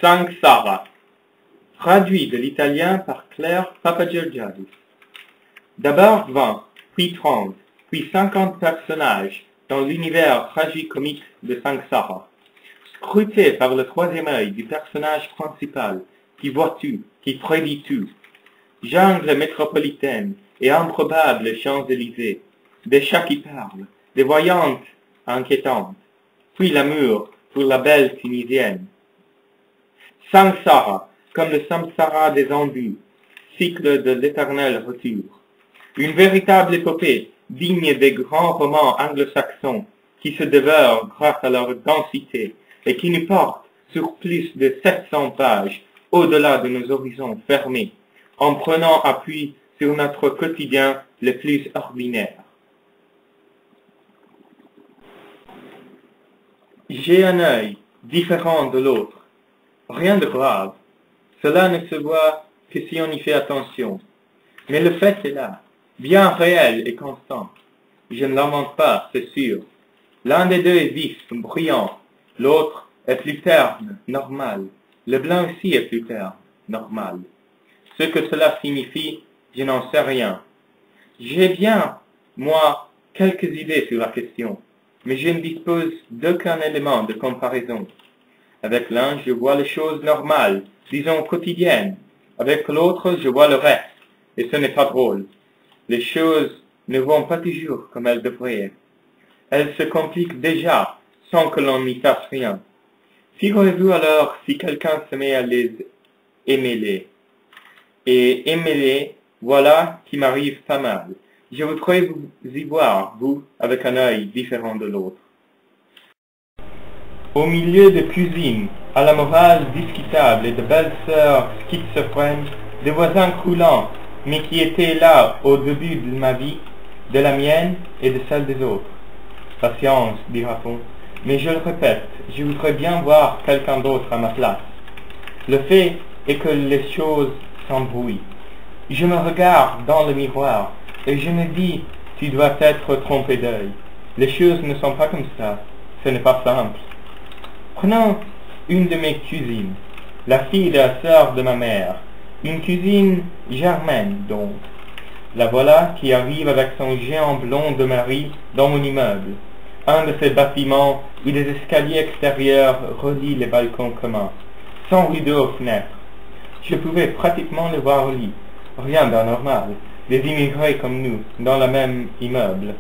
Samsara, traduit de l'italien par Claire Papageorgiadis. D'abord 20, puis 30, puis 50 personnages dans l'univers tragicomique de Samsara, scrutés par le troisième œil du personnage principal, qui voit tout, qui prédit tout. Jungle métropolitaine et improbables Champs-Élysées, des chats qui parlent, des voyantes inquiétantes, puis l'amour pour la belle Tunisienne. Samsara, comme le samsara des embûches, cycle de l'éternel retour. Une véritable épopée digne des grands romans anglo-saxons qui se dévorent grâce à leur densité et qui nous portent sur plus de 700 pages au-delà de nos horizons fermés, en prenant appui sur notre quotidien le plus ordinaire. J'ai un œil différent de l'autre. Rien de grave. Cela ne se voit que si on y fait attention. Mais le fait est là, bien réel et constant. Je ne l'invente pas, c'est sûr. L'un des deux est vif, brillant. L'autre est plus terne, normal. Le blanc aussi est plus terne, normal. Ce que cela signifie, je n'en sais rien. J'ai bien, moi, quelques idées sur la question, mais je ne dispose d'aucun élément de comparaison. Avec l'un, je vois les choses normales, disons quotidiennes. Avec l'autre, je vois le reste, et ce n'est pas drôle. Les choses ne vont pas toujours comme elles devraient. Elles se compliquent déjà, sans que l'on n'y fasse rien. Figurez-vous alors si quelqu'un se met à les émêler. Et émêler, voilà qui m'arrive pas mal. Je voudrais vous y voir, vous, avec un œil différent de l'autre. Au milieu de cuisines, à la morale discutable et de belles sœurs schizophrènes, de voisins croulants, mais qui étaient là au début de ma vie, de la mienne et de celle des autres. Patience, dira-t-on, mais je le répète, je voudrais bien voir quelqu'un d'autre à ma place. Le fait est que les choses s'embrouillent. Je me regarde dans le miroir et je me dis, tu dois être trompé d'œil. Les choses ne sont pas comme ça, ce n'est pas simple. Prenons une de mes cousines, la fille de la sœur de ma mère, une cousine germaine donc. La voilà qui arrive avec son géant blond de mari dans mon immeuble, un de ces bâtiments où des escaliers extérieurs relient les balcons communs, sans rideau aux fenêtres. Je pouvais pratiquement le voir au lit, rien d'anormal, des immigrés comme nous, dans le même immeuble,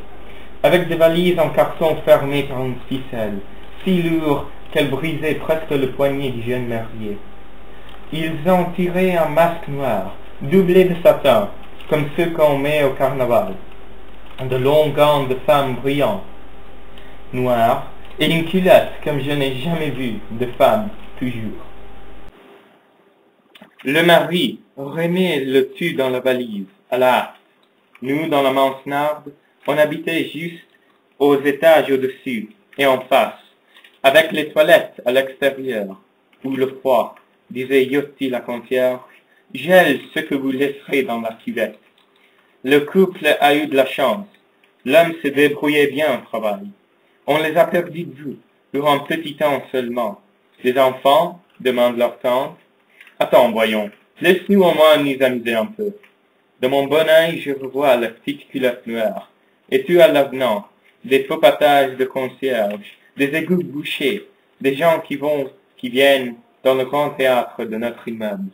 avec des valises en carton fermées par une ficelle, si lourd qu'elle brisait presque le poignet du jeune marié. Ils ont tiré un masque noir, doublé de satin, comme ceux qu'on met au carnaval, de longs gants de femme brillants, noirs, et une culotte comme je n'ai jamais vu de femme toujours. Le mari remet le tout dans la valise, à la hâte. Nous, dans la mansarde, on habitait juste aux étages au-dessus et en face, avec les toilettes à l'extérieur, où le froid, disait Yotti la concierge, gèle ce que vous laisserez dans la cuvette. Le couple a eu de la chance. L'homme se débrouillait bien au travail. On les a perdus de vue, pour un petit temps seulement. Les enfants, demande leur tante. Attends, voyons, laisse-nous au moins nous amuser un peu. De mon bon œil, je revois la petite culotte noire. Et tout à l'avenant, des popatages de concierge, des égouts bouchés, des gens qui viennent dans le grand théâtre de notre immeuble.